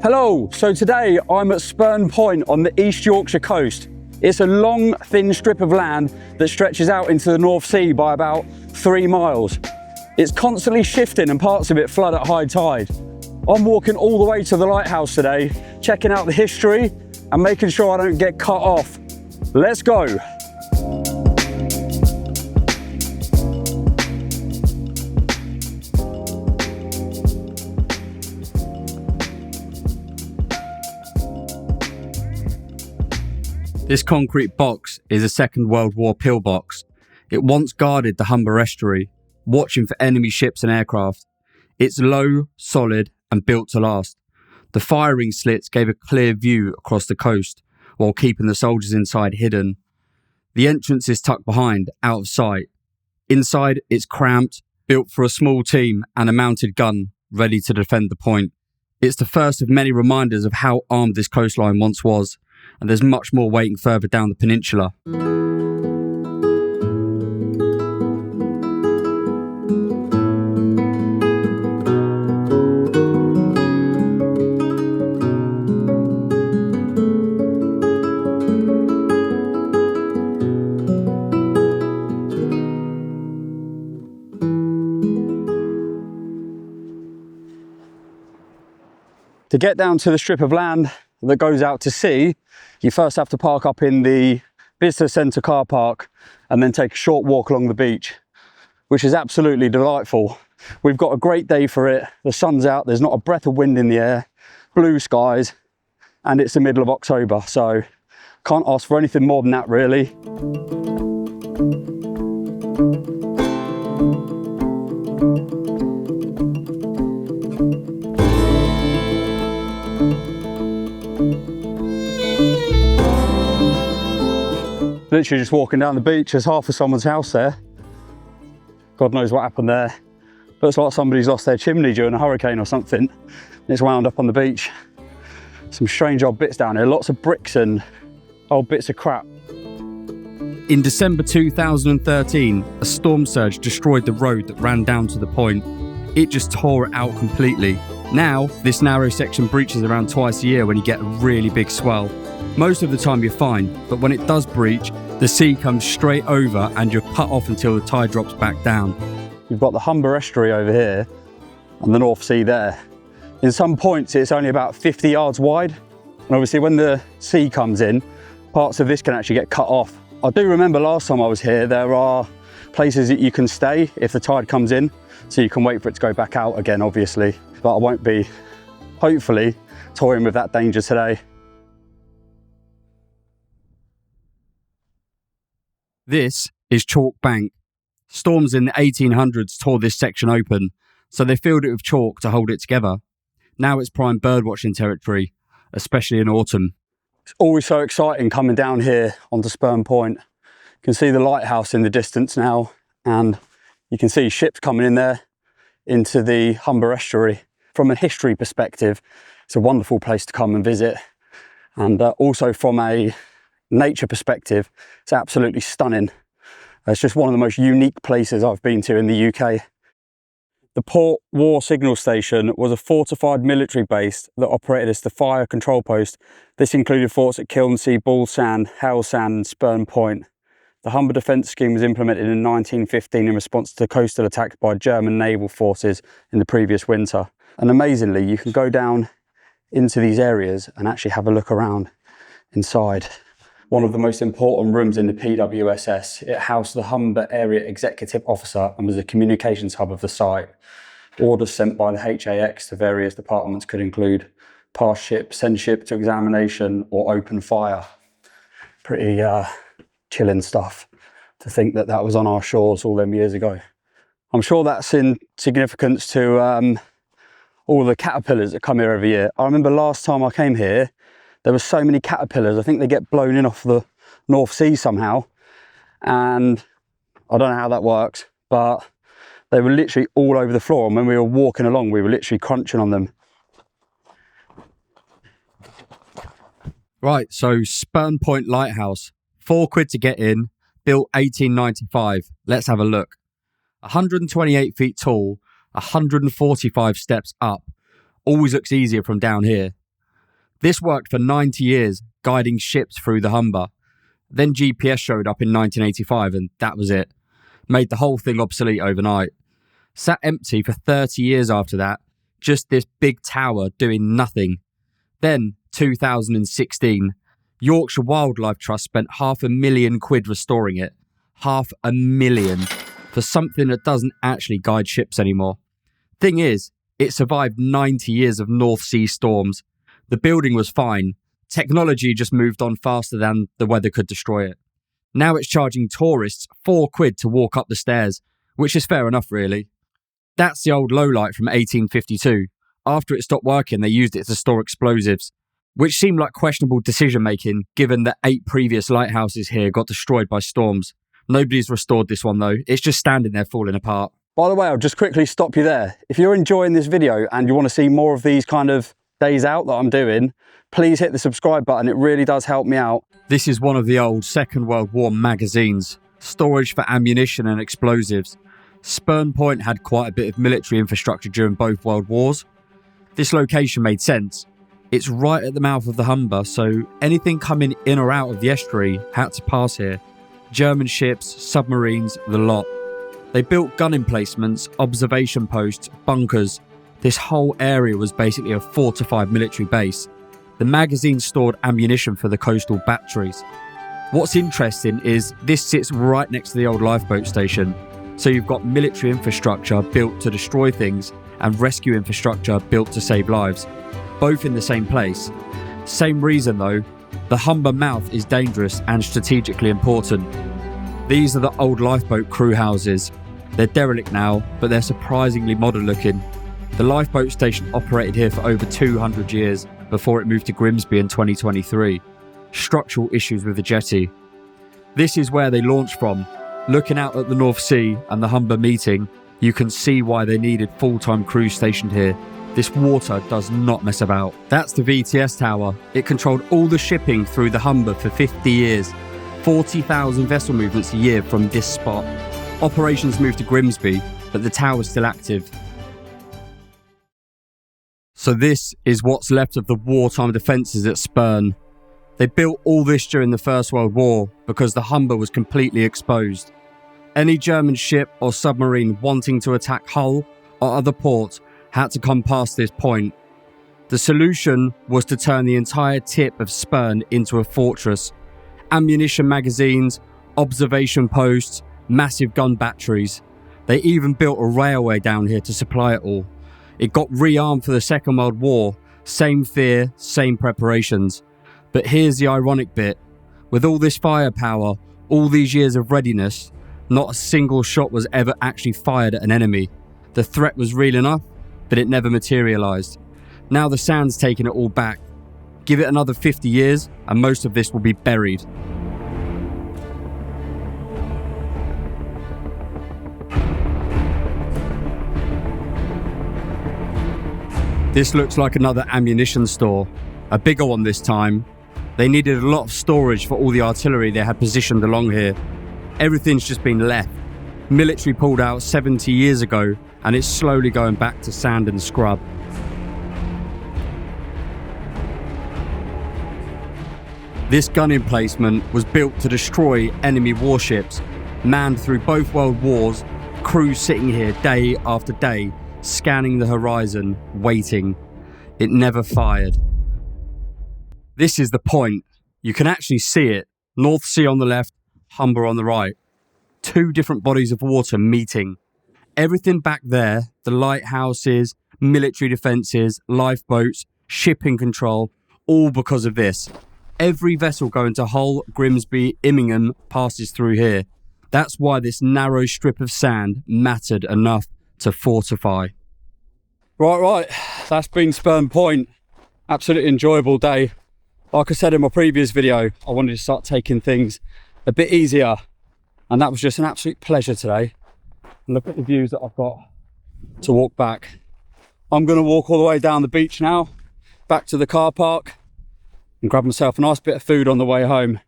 Hello, so today I'm at Spurn Point on the East Yorkshire coast. It's a long, thin strip of land that stretches out into the North Sea by about 3 miles. It's constantly shifting and parts of it flood at high tide. I'm walking all the way to the lighthouse today, checking out the history and making sure I don't get cut off. Let's go. This concrete box is a Second World War pillbox. It once guarded the Humber estuary, watching for enemy ships and aircraft. It's low, solid, and built to last. The firing slits gave a clear view across the coast, while keeping the soldiers inside hidden. The entrance is tucked behind, out of sight. Inside, it's cramped, built for a small team and a mounted gun, ready to defend the point. It's the first of many reminders of how armed this coastline once was, and there's much more waiting further down the peninsula. To get down to the strip of land that goes out to sea, you first have to park up in the visitor centre car park and then take a short walk along the beach, which is absolutely delightful. We've got a great day for it. The sun's out, there's not a breath of wind in the air, blue skies, and it's the middle of October, so can't ask for anything more than that really. Literally just walking down the beach, there's half of someone's house there. God knows what happened there. Looks like somebody's lost their chimney during a hurricane or something. It's wound up on the beach. Some strange old bits down here, lots of bricks and old bits of crap. In December 2013, a storm surge destroyed the road that ran down to the point. It just tore it out completely. Now, this narrow section breaches around twice a year when you get a really big swell. Most of the time you're fine, but when it does breach, the sea comes straight over and you're cut off until the tide drops back down. You've got the Humber estuary over here and the North Sea there. In some points it's only about 50 yards wide, and obviously when the sea comes in, parts of this can actually get cut off. I do remember last time I was here, there are places that you can stay if the tide comes in, so you can wait for it to go back out again obviously, but I won't be, hopefully, toying with that danger today. This is Chalk Bank. Storms in the 1800s tore this section open, so they filled it with chalk to hold it together. Now it's prime birdwatching territory, especially in autumn. It's always so exciting coming down here onto Spurn Point. You can see the lighthouse in the distance now, and you can see ships coming in there into the Humber estuary. From a history perspective, it's a wonderful place to come and visit, and also from a nature perspective, it's absolutely stunning. It's just one of the most unique places I've been to in the UK. The Port War Signal Station was a fortified military base that operated as the fire control post. This included forts at Kilnsea, Bullsand, Halesand and Spurn Point. The Humber Defence Scheme was implemented in 1915 in response to coastal attacks by German naval forces in the previous winter. And amazingly, you can go down into these areas and actually have a look around inside. One of the most important rooms in the PWSS. It housed the Humber Area Executive Officer and was the communications hub of the site. Orders sent by the HAX to various departments could include pass ship, send ship to examination, or open fire. Pretty chilling stuff to think that that was on our shores all them years ago. I'm sure that's in significance to all the caterpillars that come here every year. I remember last time I came here, there were so many caterpillars. I think they get blown in off the North Sea somehow. And I don't know how that works, but they were literally all over the floor. And when we were walking along, we were literally crunching on them. Right, so Spurn Point Lighthouse. £4 to get in, built 1895. Let's have a look. 128 feet tall, 145 steps up. Always looks easier from down here. This worked for 90 years, guiding ships through the Humber. Then GPS showed up in 1985 and that was it. Made the whole thing obsolete overnight. Sat empty for 30 years after that, just this big tower doing nothing. Then, 2016, Yorkshire Wildlife Trust spent £500,000 restoring it. £500,000 for something that doesn't actually guide ships anymore. Thing is, it survived 90 years of North Sea storms. The building was fine. Technology just moved on faster than the weather could destroy it. Now it's charging tourists £4 to walk up the stairs, which is fair enough really. That's the old lowlight from 1852. After it stopped working, they used it to store explosives, which seemed like questionable decision making given that 8 previous lighthouses here got destroyed by storms. Nobody's restored this one though, it's just standing there falling apart. By the way, I'll just quickly stop you there. If you're enjoying this video and you want to see more of these kind of days out that I'm doing, please hit the subscribe button, it really does help me out. This is one of the old Second World War magazines, storage for ammunition and explosives. Spurn Point had quite a bit of military infrastructure during both World Wars. This location made sense. It's right at the mouth of the Humber, so anything coming in or out of the estuary had to pass here. German ships, submarines, the lot. They built gun emplacements, observation posts, bunkers. This whole area was basically a fortified military base. The magazine stored ammunition for the coastal batteries. What's interesting is this sits right next to the old lifeboat station. So you've got military infrastructure built to destroy things and rescue infrastructure built to save lives, both in the same place. Same reason though, the Humber mouth is dangerous and strategically important. These are the old lifeboat crew houses. They're derelict now, but they're surprisingly modern looking. The lifeboat station operated here for over 200 years before it moved to Grimsby in 2023. Structural issues with the jetty. This is where they launched from. Looking out at the North Sea and the Humber meeting, you can see why they needed full-time crews stationed here. This water does not mess about. That's the VTS tower. It controlled all the shipping through the Humber for 50 years. 40,000 vessel movements a year from this spot. Operations moved to Grimsby, but the tower's still active. So this is what's left of the wartime defences at Spurn. They built all this during the First World War because the Humber was completely exposed. Any German ship or submarine wanting to attack Hull or other ports had to come past this point. The solution was to turn the entire tip of Spurn into a fortress. Ammunition magazines, observation posts, massive gun batteries. They even built a railway down here to supply it all. It got rearmed for the Second World War. Same fear, same preparations. But here's the ironic bit. With all this firepower, all these years of readiness, not a single shot was ever actually fired at an enemy. The threat was real enough, but it never materialised. Now the sand's taken it all back. Give it another 50 years and most of this will be buried. This looks like another ammunition store, a bigger one this time. They needed a lot of storage for all the artillery they had positioned along here. Everything's just been left. Military pulled out 70 years ago and it's slowly going back to sand and scrub. This gun emplacement was built to destroy enemy warships, manned through both world wars, crews sitting here day after day, scanning the horizon, waiting. It never fired. This is the point. You can actually see it. North Sea on the left, Humber on the right. 2 different bodies of water meeting. Everything back there, the lighthouses, military defences, lifeboats, shipping control, all because of this. Every vessel going to Hull, Grimsby, Immingham passes through here. That's why this narrow strip of sand mattered enough to fortify. Right, that's been Spurn Point. Absolutely enjoyable day. Like I said in my previous video, I wanted to start taking things a bit easier, and that was just an absolute pleasure today. And look at the views that I've got to walk back. I'm going to walk all the way down the beach now, back to the car park, and grab myself a nice bit of food on the way home.